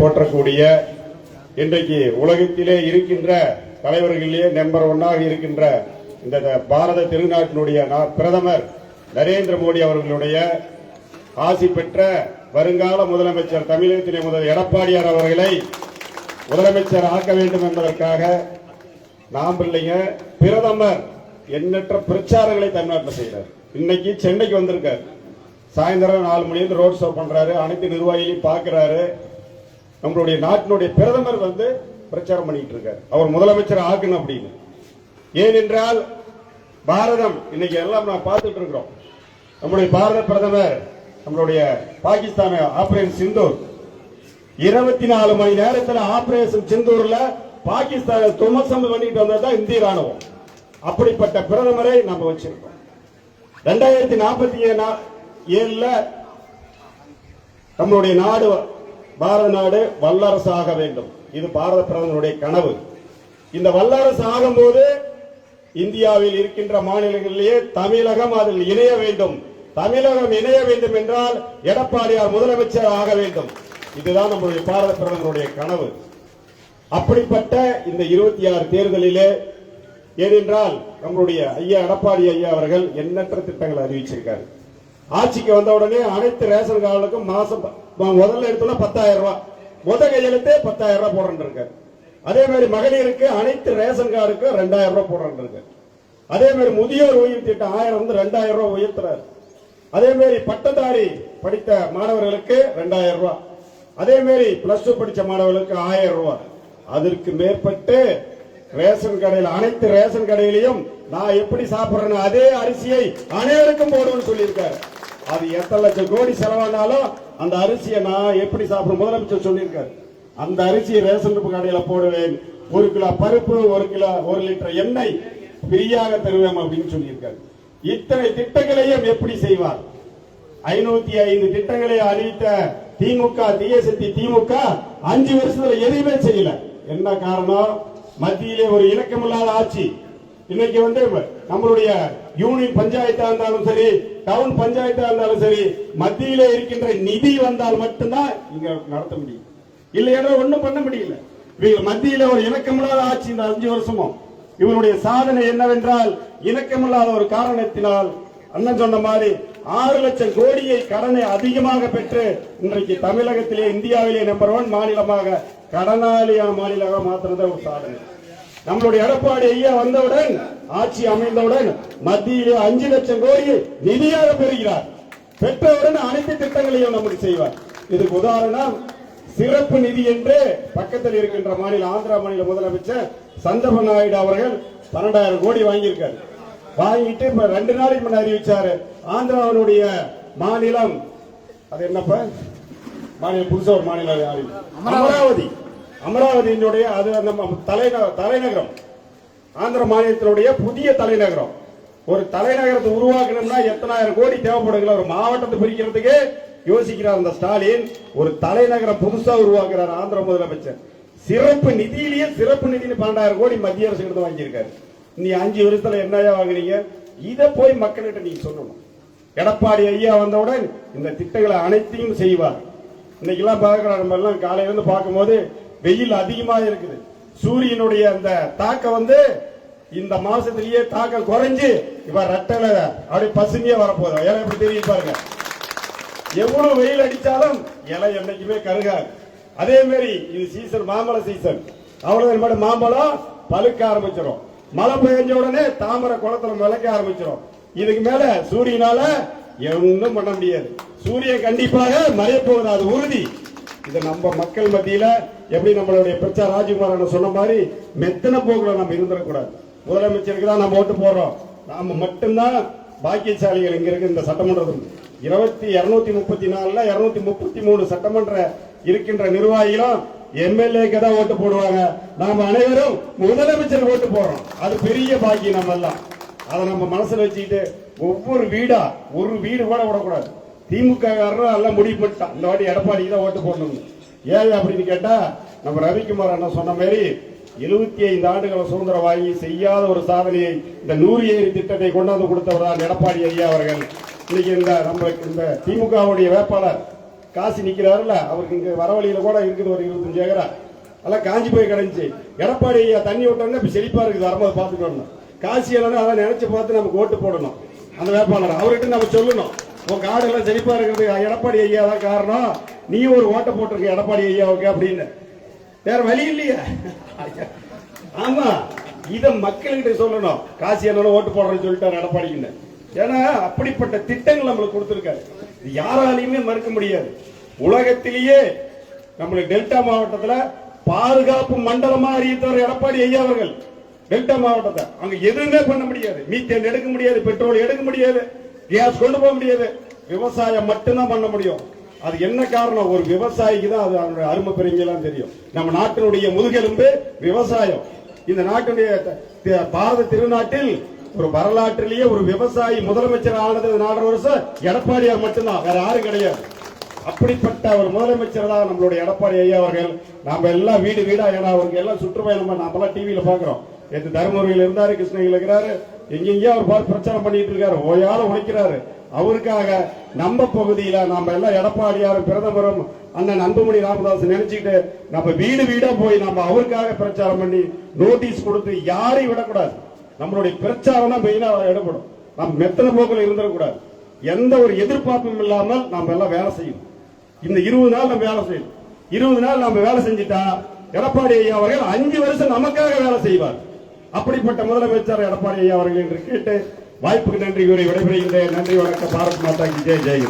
போற்றக்கூடிய இன்றைக்கு உலகத்திலே இருக்கின்ற தலைவர்களிலே நம்பர் 1 இருக்கின்ற இந்த பாரத திருநாட்டினுடைய பிரதமர் நரேந்திர மோடி அவர்களுடைய ஆசி பெற்ற வருங்கால முதலமைச்சர் தமிழகத்திலே முதல் எடப்பாடியார் அவர்களை முதலமைச்சர் ஆக்க வேண்டும் என்பதற்காக நாம் இல்லைங்க பிரதமர் எண்ணற்ற பிரச்சாரங்களை தமிழ்நாட்டில் செய்கிறார். இன்னைக்கு சென்னைக்கு வந்திருக்கார். சாயந்தரம் 4 மணிக்கு ரோட் ஷோ பண்றாரு. அனைத்து நிர்வாகிகளையும் பார்க்கிறாரு. நம்மளுடைய நாட்டினுடைய பிரதமர் வந்து பிரச்சாரம் பண்ணிட்டு இருக்காரு. அவர் முதலமைச்சர் ஆக்கணும் அப்படின்னு. ஏனென்றால் பாரதம் இன்னைக்கு எல்லாம் நான் பார்த்துட்டு இருக்கிறோம். நம்முடைய பாரத பிரதமர் நம்மளுடைய பாகிஸ்தான் ஆபரேஷன் சிந்தூர் 24 மணி நேரத்தில் ஆபரேஷன் சிந்தூர்ல பாகிஸ்தான் துமசம் பண்ணிட்டு வந்ததுதான் இந்திய ராணுவம். அப்படிப்பட்ட பிரதமரை நம்ம வச்சிருக்கோம். 2047 நம்மளுடைய நாடு பாரத நாடு வல்லரசு ஆக வேண்டும். இது பாரத பிரதமருடைய கனவு. இந்த வல்லரசு ஆகும்போது இந்தியாவில் இருக்கின்ற மாநிலங்களிலேயே தமிழகம் அதில் இணைய வேண்டும். தமிழகம் இணைய வேண்டும் என்றால் எடப்பாடியார் முதலமைச்சர் ஆக வேண்டும். இதுதான் நம்முடைய பாரத பிரதமருடைய கனவு. அப்படிப்பட்ட இந்த 26 தேர்தலிலே ஏனென்றால் நம்முடைய ஐயா எடப்பாடி ஐயா அவர்கள் எண்ணற்ற திட்டங்களை அறிவிச்சிருக்காரு. ஆட்சிக்கு வந்தவுடனே அனைத்து ரேஷன் கார்டுக்கும் மாசம் முதல்ல எடுத்தோம்னா 10,000 ரூபாய் முதல் கையெழுத்தே 10,000 ரூபாய் போடுறேன் இருக்காரு. அதே மாதிரி மகளிருக்கு அனைத்து ரேஷன் கார்டுக்கு 2,000 ரூபாய் போடுறேன் இருக்காரு. அதே மாதிரி முதியோர் ஓய்வு திட்டம் 1000 வந்து 2,000 ரூபாய் உயர்த்துறாரு. அதே மாதிரி பட்டதாரி படித்த மாணவர்களுக்கு 2,000 ரூபாய். அதே மாதிரி +2 படிச்ச மாணவர்களுக்கு 1000 ரூபாய். அதற்கு மேற்பட்டு ரேஷன் கடையில் அனைத்து ரேஷன் கடையிலையும் நான் எப்படி சாப்பிடுறேன்னு அதே அரிசியை அனைவருக்கும் போடுவேன்னு சொல்லியிருக்காரு. அது எத்தனை லட்சம் கோடி செலவானாலும் அந்த அரிசியை நான் எப்படி சாப்பிட முதலமைச்சர் சொல்லியிருக்காரு. அந்த அரிசியை ரேஷன் கடையில போடுவேன். 1 கிலோ பருப்பு 1 லிட்டர் எண்ணெய் ஃப்ரீயாக தருவேன் அப்படின்னு சொல்லியிருக்காரு. இத்தனை திட்டங்களையும் எப்படி செய்வார்? 505 திட்டங்களை அறிவித்த திமுக தீயசக்தி திமுக 5 வருஷத்துல எதுவுமே செய்யல. என்ன காரணம்? மத்தியிலே ஒரு இலக்கமில்லாத ஆட்சி. இன்னைக்கு வந்து நம்மளுடைய யூனியன் பஞ்சாயத்தா இருந்தாலும் சரி, டவுன் பஞ்சாயத்தா இருந்தாலும் சரி, மத்தியிலே இருக்கின்ற நிதி வந்தால் மட்டும்தான் இங்க நடத்த முடியும். இல்லையா ஒண்ணும் பண்ண முடியல. மத்தியில ஒரு இணக்கமில்லாத ஆட்சி இந்த 5 வருஷமும். இவருடைய சாதனை என்னவென்றால் இணக்கமில்லாத ஒரு காரணத்தினால் அண்ணன் சொன்ன மாதிரி 6 லட்சம் கோடியை கடனை அதிகமாக பெற்று இன்றைக்கு தமிழகத்திலே இந்தியாவிலே நம்பர் 1 மாநிலமாக கடனாளியான மாநிலமாக மாற்றுறது ஒரு சாதனை. நம்மளுடைய எடப்பாடி ஐயா வந்தவுடன் ஆட்சி அமைந்தவுடன் மத்தியிலே 5 லட்சம் கோடி நிதியாக பெறுகிறார். பெற்றவுடன் அனைத்து திட்டங்களையும் நமக்கு செய்வார். இதுக்கு உதாரணம் சிறப்பு நிதி என்று பக்கத்தில் இருக்கின்ற மாநில ஆந்திரா மாநில முதலமைச்சர் சந்திரபாபு நாயுடு அவர்கள் 12,000 கோடி வாங்கியிருக்காரு. வாங்கிட்டு இப்ப 2 நாளைக்கு முன்னாடி அறிவிச்சாரு. ஆந்திராவுடைய மாநிலம் அது என்னப்ப மாநிலம் புதுசா ஒரு மாநிலம் அமராவதி. அமராவதியினுடைய அது நம்ம தலைநகரம். ஆந்திர மாநிலத்தினுடைய புதிய தலைநகரம். ஒரு தலைநகரத்தை உருவாக்கணும்னா எத்தனாயிரம் கோடி தேவைப்படுகிற ஒரு மாவட்டத்தை பிரிக்கிறதுக்கு யோசிக்கிறார் அந்த ஸ்டாலின். ஒரு தலைநகரம் புதுசா உருவாக்குறார் ஆந்திர முதலமைச்சர். சிறப்பு நிதியிலேயே சிறப்பு நிதினு 12,000 கோடி மத்திய அரசு கிட்ட வாங்கியிருக்காரு. நீ 5 வருஷத்துல என்னையா வாங்குறீங்க? இதை போய் மக்கள்கிட்ட நீங்க சொல்லணும். எடப்பாடி ஐயா வந்தவுடன் இந்த திட்டங்களை அனைத்தையும் செய்வார். இன்னைக்கு எல்லாம் பார்க்கிற நம்ம எல்லாம் காலையில இருந்து பார்க்கும்போது வெயில் அதிகமா இருக்குது. சூரியனுடைய அந்த தாக்கம் வந்து இந்த மாசத்திலேயே தாக்கம் குறைஞ்சு இப்ப ரெட்டல அப்படி பசுமையா வரப்போகுது. இலை எப்படி தெரியும் பாருங்க. எவ்வளவு வெயில் அடிச்சாலும் இலை என்னைக்குமே கருகாது. அதே மாதிரி இது சீசன், மாம்பழ சீசன். அவ்வளவு மாம்பழம் பழுக்க ஆரம்பிச்சிடும். மழை பெய்ஞ்ச உடனே தாமரை குளத்துல முளைக்க ஆரம்பிச்சிடும். இதுக்கு மேல சூரியனால ஒன்றும் பண்ண முடியாது. சூரியன் கண்டிப்பாக மறைய போகுது, அது உறுதி. இதை நம்ம மக்கள் மத்தியில எப்படி நம்மளுடைய பிரச்சா ராஜ்குமார் சொன்ன மாதிரி மெத்தன போக்குல நம்ம இருந்துடக்கூடாது. முதலமைச்சருக்கு தான் நம்ம ஓட்டு போடுறோம். நாம மட்டும்தான் பாக்கியசாலிகள் இங்க இருக்கு. இந்த சட்டமன்றத்தில் 234ல 233 சட்டமன்ற இருக்கின்ற நிர்வாகிகளும் எம்எல்ஏக்கு தான் ஓட்டு போடுவாங்க. நாம அனைவரும் முதலமைச்சர் ஓட்டு போடுறோம். அது பெரிய பாக்கியம். நம்ம எல்லாம் அதை நம்ம மனசுல வச்சுக்கிட்டு ஒவ்வொரு வீடா ஒரு வீடு கூட விடக்கூடாது. திமுக எல்லாம் முடிவு பண்ணிட்டான் இந்த வாட்டி எடப்பாடிக்கு தான் ஓட்டு போடணும். ஏன் அப்படின்னு கேட்டா நம்ம ரவிக்குமார் அண்ணா சொன்ன மாதிரி 75 ஆண்டுகள் சுதந்திரம் வாங்கி செய்யாத ஒரு சாதனையை இந்த 100 ஏரி திட்டத்தை கொண்டாந்து கொடுத்தவர் தான் எடப்பாடி ஐயா அவர்கள். இன்னைக்கு இந்த திமுகவுடைய வேட்பாளர் காசி நிக்கிறாருல்ல, அவருக்கு இங்க வரவழியில கூட இருக்குது ஒரு 25 ஏக்கரா, அதெல்லாம் காஞ்சி போய் கிடந்துச்சு. எடப்பாடி ஐயா தண்ணி விட்டோம்னா இப்ப செழிப்பா இருக்குது, வரும்போது பார்த்துட்டு வரணும். காசி எல்லாம் அதை நினைச்சு பார்த்து நமக்கு ஓட்டு போடணும். அந்த வேட்பாளர் அவர்கிட்ட நம்ம சொல்லணும், உன் காடு எல்லாம் செழிப்பா இருக்கிறது எடப்பாடி ஐயா தான் காரணம், நீ ஒரு ஓட்டை போட்டிருக்க எடப்பாடி ஐயாவுக்கு அப்படின்னு. வேற வழி இல்லையா? ஆமா, இத மக்கள்கிட்ட சொல்லணும். காசி என்ன ஓட்டு போடுறேன்னு சொல்லிட்டாரு எடப்பாடிக்கு. ஏன்னா அப்படிப்பட்ட திட்டங்கள் நம்மளுக்கு கொடுத்திருக்காரு, யாராலையுமே மறுக்க முடியாது. உலகத்திலேயே நம்மளுக்கு டெல்டா மாவட்டத்துல பாதுகாப்பு மண்டலமா அறிவித்தவர் எடப்பாடி ஐயா அவர்கள். டெல்டா மாவட்டத்தை அங்க எதுவுமே பண்ண முடியாது, மீத்தேன் எடுக்க முடியாது, பெட்ரோல் எடுக்க முடியாது, கேஸ் கொண்டு போக முடியாது, விவசாயம் மட்டும்தான் பண்ண முடியும். அது என்ன காரணம்? ஒரு விவசாயிக்கு தான் அது அவனுடைய அருமை பெருமையெல்லாம் தெரியும். நம்ம நாட்டினுடைய முதுகெலும்பு விவசாயம். இந்த நாட்டினுடைய பாரத திருநாட்டில் ஒரு வரலாற்றிலேயே ஒரு விவசாயி முதலமைச்சர் ஆனது 4 வருஷம் எடப்பாடியார் மட்டும்தான், வேற யாரும் கிடையாது. அப்படிப்பட்ட ஒரு முதலமைச்சர் தான் நம்மளுடைய எடப்பாடி ஐயா அவர்கள். நாம எல்லாம் வீடு வீடா, ஏன்னா அவருக்கு எல்லாம் சுற்றுப்பயணம் நாமெல்லாம் டிவியில பாக்குறோம். நேற்று தருமபுரியில் இருந்தாரு, கிருஷ்ணகிரியில் இருக்கிறாரு, எங்கெங்கயோ அவர் பார்த்து பிரச்சாரம் பண்ணிட்டு இருக்காரு, ஓயால உழைக்கிறாரு. அவருக்காக நம்ம பகுதியில நாம எல்லாம் எடப்பாடியாரும் பிரதமரும் அண்ணன் அன்புமணி ராமதாஸ் நினைச்சுக்கிட்டு நம்ம வீடு வீடா போய் நம்ம அவருக்காக பிரச்சாரம் பண்ணி நோட்டீஸ் கொடுத்து யாரையும் விடக்கூடாது. நம்மளுடைய பிரச்சாரம் தான் மெயினா இடப்படும். நம்ம மெத்தன போக்கில் இருந்துடக்கூடாது. எந்த ஒரு எதிர்பார்ப்பும் இல்லாமல் நாம எல்லாம் வேலை செய்யணும். இந்த 20 நாள் நம்ம வேலை செய்யணும். 20 நாள் நம்ம வேலை செஞ்சுட்டா எடப்பாடி ஐயா அவர்கள் 5 வருஷம் நமக்காக வேலை செய்வார். அப்படிப்பட்ட முதலமைச்சர் எடப்பாடி ஐயா அவர்கள் என்று கேட்டு வாய்ப்புக்கு நன்றி கூறி விடைபெறுகின்றேன். நன்றி, வணக்கம். பாரத் மாதா கி ஜெய். ஜெய்.